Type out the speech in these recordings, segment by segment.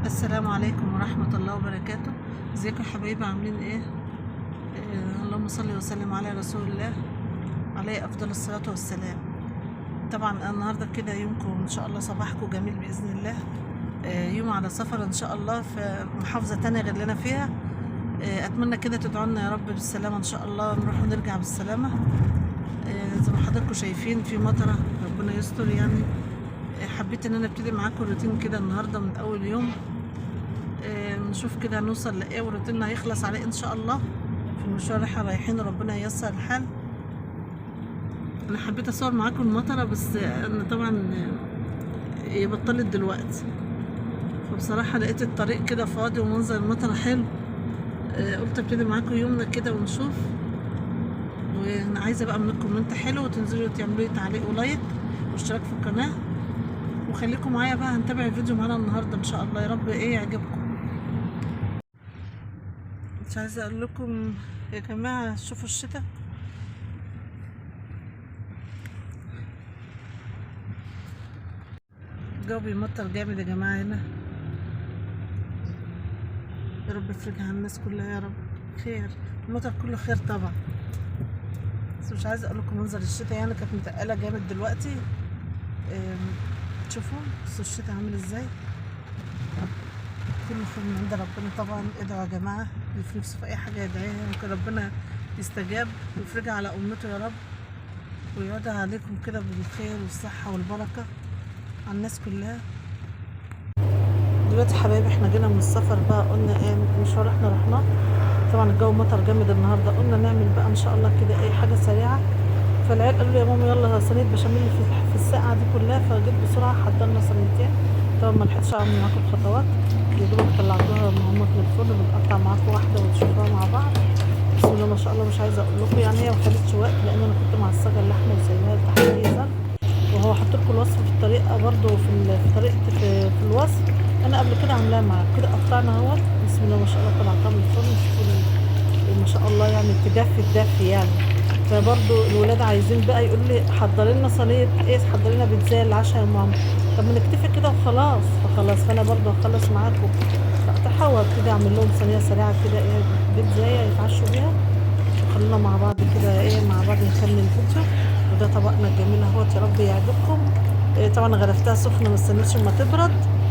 السلام عليكم ورحمة الله وبركاته. ازيكم يا حبايبي، عاملين ايه؟ اللهم صل وسلم على رسول الله عليه افضل الصلاة والسلام. طبعا أنا النهاردة كده يومكم ان شاء الله، صباحكم جميل بإذن الله. يوم على سفر ان شاء الله في محافظة تانية غير اللي انا فيها. اتمنى كده تدعونا يا رب بالسلامة ان شاء الله، نروح ونرجع بالسلامة. زي ما حضراتكم شايفين في مطرة، ربنا يستر يعني. حبيت ان انا ابتدي معاكم روتين كده النهارده من اول يوم. نشوف كده هنوصل لايه وروتيننا هيخلص على ايه ان شاء الله في المشوار اللي احنا رايحين، ربنا ييسر الحال. انا حبيت اصور معاكم المطره، بس انا طبعا هي بطلت دلوقتي، فبصراحه لقيت الطريق كده فاضي ومنظر المطره حلو. قلت ابتدي معاكم يومنا كده ونشوف. وانا عايزه بقى منكم كومنت حلو، وتنزلوا تعملوا لي تعليق ولايك واشتراك في القناه، وخليكم معايا بقى هنتابع الفيديو معانا النهارده ان شاء الله، يا رب ايه يعجبكم. مش عايزه اقول لكم يا جماعه، شوفوا الشتاء، الجو بيمطر جامد يا جماعه هنا. يا رب يفرجها عن الناس كلها يا رب. خير، المطر كله خير طبعا. بس مش عايزه اقول لكم منظر الشتاء، يعني كانت متقله جامد دلوقتي. تشوفوا بصوا الشتاء عامل ازاي، كله خير من عند ربنا طبعا. ادعوا يا جماعه، اللي في نفسه في اي حاجه يدعيها، ممكن ربنا يستجاب ويفرجها على امته يا رب، ويعودها عليكم كده بالخير والصحه والبركه على الناس كلها. دلوقتي حبايبي احنا جينا من السفر بقى، قلنا ايه المشوار احنا رحناه. طبعا الجو مطر جامد النهارده، قلنا نعمل بقى ان شاء الله كده ايه حاجه سريعه. فالعيال قالوا لي يا ماما يلا صينيه بشاميل في الساعه دي كلها، فجيت بسرعه حضرنا صينيتين. طبعا ما لحقتش اعمل معاكم الخطوات، يا دوبك طلعتوها مهمات من الفرن، بنقطع معاكم واحده وتشوفوها مع بعض. بسم الله ما شاء الله، مش عايزه اقول لكم يعني هي ما خدتش وقت، لان انا كنت معصجه اللحمه وسايباها تحت اي ظرف. وهو حط لكم الوصفه في الطريقه برده، في طريقه في الوصف. انا قبل كده عاملاها معاك كده، قطعنا اهوت. بسم الله ما شاء الله، طلعتها من الفرن. شوفوا ما شاء الله يعني تدفي الدفي يعني. فبرضو الولاد عايزين بقى يقولوا لي حضري لنا صينيه ايه، حضري لنا بيتزا العشاء يا ماما. طب ما نكتفي كده وخلاص. فانا برضو هخلص معاكم فاقطعها وابتدي اعمل لهم صينيه سريعه كده ايه، بيتزا يتعشوا بيها. وخلونا مع بعض كده ايه، مع بعض نكمل الفيديو. وده طبقنا الجميل اهوت، يا رب يعجبكم. طبعا غرفتها سخنه، ما استنيتش اما تبرد.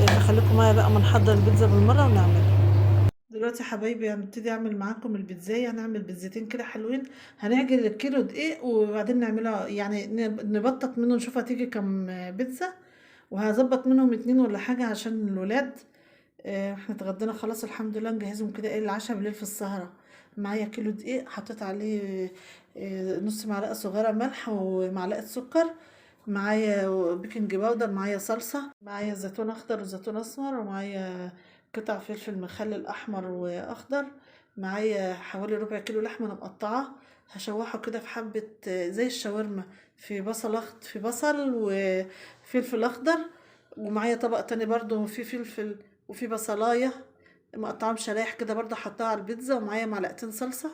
فخليكم معايا بقى ما نحضر البيتزا بالمره ونعملها. دلوقتي يا حبايبي هنبتدي اعمل معاكم البيتزاية. هنعمل بيتزتين كده حلوين. هنعجن الكيلو دقيق وبعدين نعملها يعني نبطط منه، نشوف هتيجي كام بيتزا. وهظبط منهم اتنين ولا حاجة عشان الولاد. احنا اتغدينا خلاص الحمد لله، نجهزهم كده ايه العشاء بالليل في السهرة. معايا كيلو دقيق، حطيت عليه نص معلقة صغيرة ملح ومعلقة سكر. معايا بيكنج باودر، معايا صلصة، معايا زيتون اخضر وزيتون اسمر، ومعايا قطع فلفل مخلل احمر واخضر. معايا حوالي ربع كيلو لحمة انا مقطعاه. هشوحه كده في حبة زي الشاورما، في بصل في بصل وفلفل اخضر. ومعايا طبق تاني برضو فيه فلفل وفي بصلاية مقطعة شرايح كده برضه، حطها على البيتزا. ومعايا معلقتين صلصة،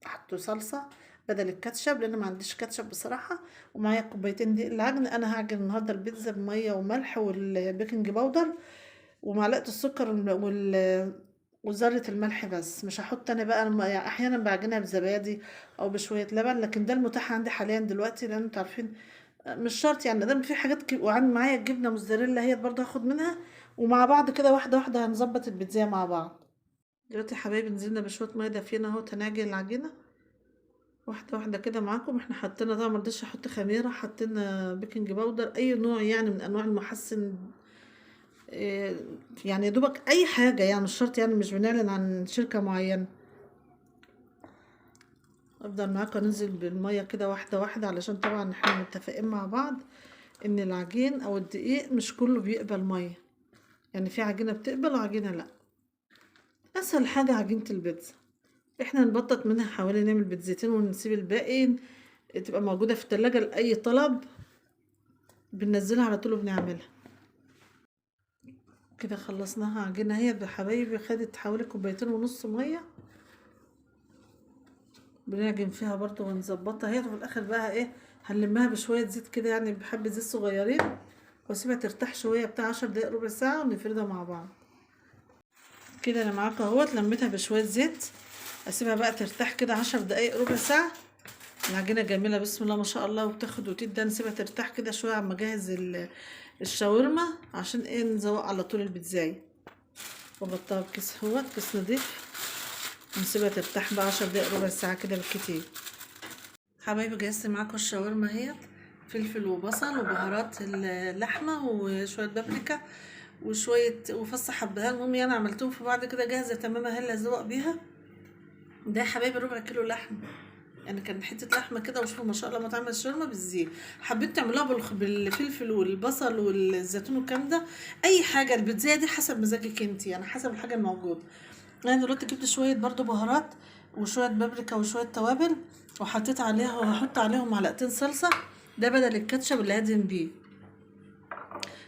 حطوا صلصة بدل الكاتشب لان ما عنديش كاتشب بصراحة. ومعايا كوبايتين دقيق العجن. انا هعجن النهارده البيتزا بمية وملح والبيكنج باودر ومعلقة السكر وذرة الملح بس. مش هحط انا بقى يعني احيانا بعجنها بزبادي او بشوية لبن، لكن ده المتاح عندي حاليا دلوقتي، لان انتوا عارفين مش شرط يعني، ده في حاجات وعندي معايا الجبنه موتزاريلا هي برضه هاخد منها. ومع بعض كده واحده واحده هنظبط البيتزا مع بعض. دلوقتي يا حبايبي نزلنا بشويه ميه دافيين اهو، هنعجن العجينه واحده واحده كده معاكم. احنا حطينا طبعا مرضتش احط خميره، حطينا بيكنج باودر اي نوع يعني من انواع المحسن. إيه، يعني يا دوبك اي حاجه يعني، مش شرط يعني، مش بنعلن عن شركه معينه. افضل معاكم انزل بالميه كده واحده واحده، علشان طبعا احنا متفقين مع بعض ان العجين او الدقيق مش كله بيقبل ميه. يعني في عجينة بتقبل وعجينة لأ. أسهل حاجة عجينة البيتزا، احنا نبطط منها حوالي نعمل بيتزتين ونسيب الباقي تبقى موجودة في التلاجة لأي طلب، بننزلها على طول وبنعملها. كده خلصناها عجينة هي يا حبايبي، خدت حوالي كوبايتين ونص مية. بنعجن فيها برضو ونظبطها هي، وفي الآخر بقى ايه هنلمها بشوية زيت كده، يعني بحبة زيت صغيرين. واسيبها ترتاح شويه بتاع 10 دقايق ربع ساعه ونفردها مع بعض. كده انا معاكم اهوت، لميتها بشويه زيت. اسيبها بقى ترتاح كده 10 دقايق ربع ساعه. العجينه جميله بسم الله ما شاء الله وبتاخد وتدي. نسيبها ترتاح كده شويه عما اجهز الشاورما عشان ايه نزوق على طول البيتزاي. وغطاها بكيس اهوت، كيس نضيف، ونسيبها ترتاح بقى 10 دقايق ربع ساعه كده بالكتير. حبايبي جهزت معاكم الشاورما اهيت، فلفل وبصل وبهارات اللحمه وشويه بابريكا وشويه وفص حبهان. المهم يعني عملتهم في بعض كده جاهزه تماما هلا ازوق بيها. ده يا حبايبي ربع كيلو لحم، يعني كان حته لحمه كده. وشوفوا ما شاء الله ما تعمل الشاورما بالزيت. حبيت تعملوها بالفلفل والبصل والزيتون والكلام ده، اي حاجه. البيتزا دي حسب مزاجك انت، يعني حسب الحاجه الموجوده. انا دلوقتي جبت شويه برضو بهارات وشويه بابريكا وشويه توابل، وحطيت عليها وهحط عليهم معلقتين صلصه، ده بدل الكاتشب اللي هدهن بيه.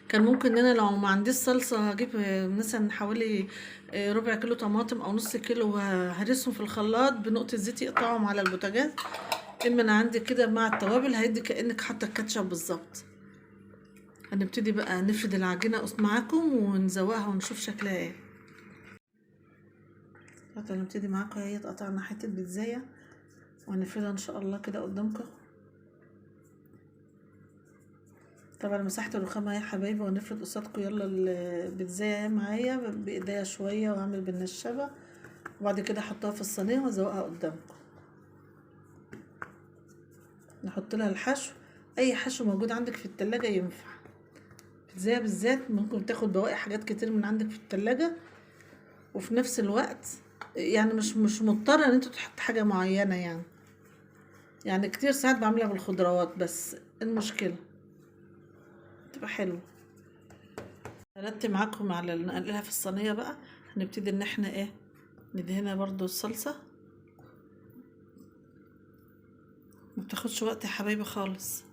كان ممكن ان انا لو ما عنديش صلصه هجيب مثلا حوالي ربع كيلو طماطم او نص كيلو، وهرسهم في الخلاط بنقطه زيت يقطعهم على البوتاجاز. اما انا عندي كده مع التوابل هيدي كانك حاطه الكاتشب بالظبط. هنبتدي بقى نفرد العجينه معاكم ونزوقها ونشوف شكلها ايه. هنبتدي معاكم اهي، قطعنا حته بيتزايه وهنفردها ان شاء الله كده قدامكم. طبعا مسحت الرخامه يا حبايبي وهنفرد قصادكم. يلا البيتزايه معايا بايديا شويه واعمل بالنشابه، وبعد كده احطها في الصينيه وازوقها قدامكم. نحط لها الحشو، اي حشو موجود عندك في التلاجة ينفع. البيتزايه بالذات ممكن تاخد بواقي حاجات كتير من عندك في التلاجة، وفي نفس الوقت يعني مش مضطره ان انت تحط حاجه معينه. يعني كتير ساعات بعملها بالخضروات، بس المشكله تبقى حلوه. هرتب معاكم على نقلها في الصينيه بقى. هنبتدي ان احنا ايه ندهنها برضو الصلصه، مبتاخدش وقت يا حبايبي خالص.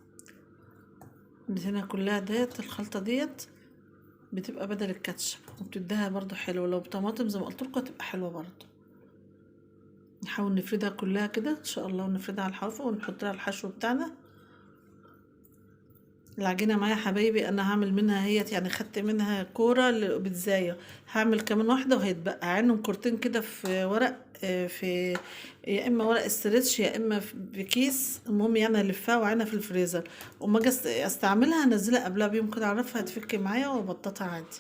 ندهنها كلها ديت، الخلطه ديت بتبقى بدل الكاتشب وبتديها برضو حلوه. لو بطماطم زي ما قلت لكم هتبقى حلوه برضو. نحاول نفردها كلها كده ان شاء الله، ونفردها على الحافه ونحط لها الحشو بتاعنا. العجينه معايا حبايبي انا هعمل منها هيت، يعني خدت منها كوره لبيتزايه، هعمل كمان واحده وهيتبقى عنهم كورتين كده في ورق، في يا اما ورق استرتش يا اما بكيس. المهم يعني الفها وعينها في الفريزر، وما اجي استعملها انزلها قبلها بيوم كده اعرفها هتفك معايا وابططها عادي،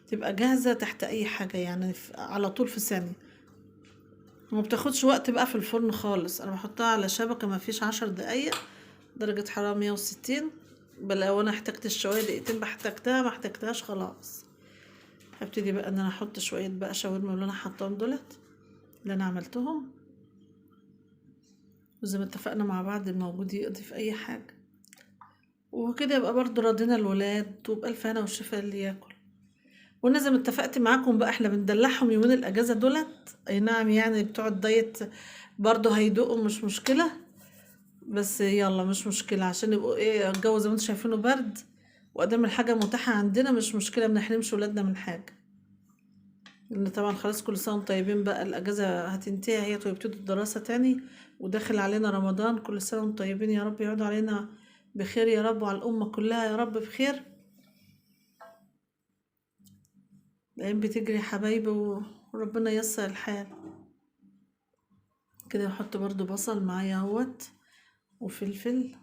تبقى جاهزه تحت اي حاجه يعني على طول في ثانيه. وما بتاخدش وقت بقى في الفرن خالص. انا بحطها على شبكه ما فيش 10 دقايق، درجه حراره 160. لو انا احتجت الشوايه دقيقتين بحتاجتها، ما احتاجتهاش خلاص. هبتدي بقى ان انا احط شويه بقى شاورما اللي انا حطاهم دولت اللي انا عملتهم. وزي ما اتفقنا مع بعض الموجود يقضي في اي حاجه، وكده يبقى برضو راضينا الولاد وبألف هنا والشفا اللي ياكل. وانا زي ما اتفقت معاكم بقى احنا بندلعهم يومين الاجازه دولت. اي نعم يعني بتوع الدايت برضو هيدوقوا مش مشكله، بس يلا مش مشكله عشان يبقوا ايه الجو زي ما انتم شايفينه برد، وقدام الحاجه متاحه عندنا مش مشكله، منحرمش ولادنا من حاجه. لان طبعا خلاص كل سنه وانتم طيبين بقى، الاجازه هتنتهي اهي ويبتدوا الدراسه تاني، وداخل علينا رمضان. كل سنه وانتم طيبين، يا رب يعودوا علينا بخير يا رب، وعلى الامه كلها يا رب بخير. الايام بتجري يا حبايبي وربنا ييسر الحال. كده بحط برضو بصل معايا اهوت وفلفل.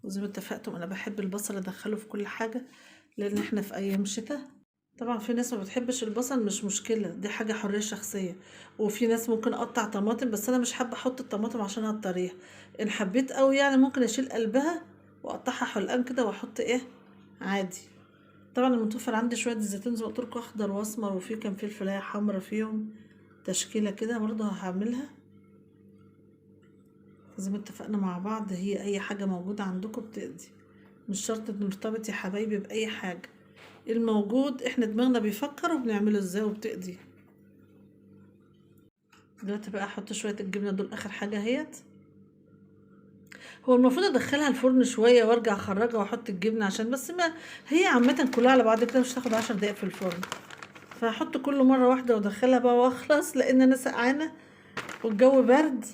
وزي ما اتفقتم انا بحب البصل ادخله في كل حاجه، لان احنا في ايام شتاء. طبعا في ناس ما بتحبش البصل، مش مشكله، دي حاجه حريه شخصيه. وفي ناس ممكن اقطع طماطم، بس انا مش حابه احط الطماطم عشان الطريقه. ان حبيت قوي يعني ممكن اشيل قلبها واقطعها حلقان كده واحط ايه عادي. طبعا المتوفر عندي شويه الزيتون زي ما قلت لكم اخضر واسمر، وفي كان فلفلايه حمرا فيهم تشكيله كده برضه هعملها. زي ما اتفقنا مع بعض هي اي حاجه موجوده عندكم بتقضي، مش شرط نرتبط يا حبايبي باي حاجه. الموجود احنا دماغنا بيفكر وبنعمله ازاي وبتقضي. دلوقتي بقى احط شويه الجبنه دول اخر حاجه اهيت. هو المفروض ادخلها الفرن شويه وارجع اخرجها واحط الجبنه، عشان بس ما هي عامه كلها على بعض كده مش تاخد 10 دقايق في الفرن، فهحط كل مره واحده وادخلها بقى واخلص، لان انا سقعانه والجو برد.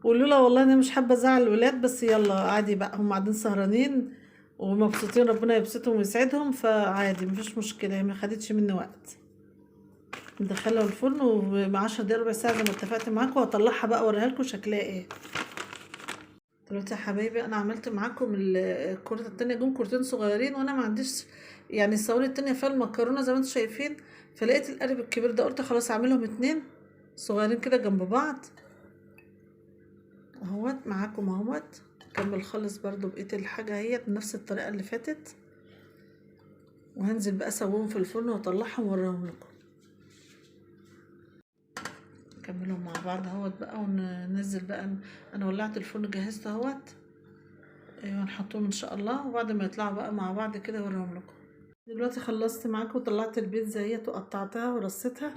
ولولا والله انا مش حابه ازعل الولاد، بس يلا عادي بقى هم قاعدين سهرانين ومبسوطين، ربنا يبسطهم ويسعدهم، فعادي مفيش مشكلة، هي ما خدتش مني وقت. ندخلها الفرن ومع 10 دقايق ربع ساعة زي ما اتفقت معاكم، واطلعها بقى اوريها لكم شكلها ايه. دلوقتي يا حبايبي انا عملت معاكم الكرة التانية، جم كورتين صغيرين وانا ما عنديش يعني الصواني التانية فيها المكرونة زي ما انتم شايفين، فلقيت القالب الكبير ده قلت خلاص اعملهم 2 صغيرين كده جنب بعض اهوت معاكم اهوت. كمل خالص برضو بقية الحاجة هي بنفس الطريقة اللي فاتت، وهنزل بقى اسويهم في الفرن واطلعهم واوريهم لكم. نكملهم مع بعض اهوت بقى وننزل بقى. انا ولعت الفرن جهزت اهوت، ايوه نحطهم ان شاء الله، وبعد ما يطلعوا بقى مع بعض كده اوريهم لكم. دلوقتي خلصت معاكم وطلعت البيتزا اهيت وقطعتها ورصيتها،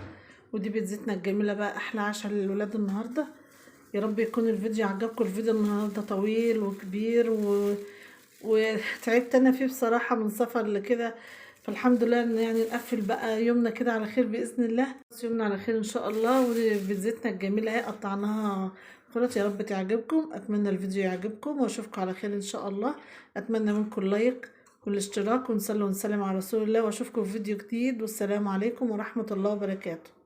ودي بيتزتنا الجميله بقى، احلى عشاء للولاد النهارده. يا رب يكون الفيديو عجبكم. الفيديو النهارده طويل وكبير وتعبت انا فيه بصراحه من سفر لكده، فالحمد لله ان يعني نقفل بقى يومنا كده على خير باذن الله، يومنا على خير ان شاء الله. ودي بيتزتنا الجميله اهي قطعناها خلاص. يا رب تعجبكم، اتمنى الفيديو يعجبكم واشوفكم على خير ان شاء الله. اتمنى منكم اللايك والاشتراك، ونصلي ونسلم على رسول الله، واشوفكم في فيديو جديد، والسلام عليكم ورحمه الله وبركاته.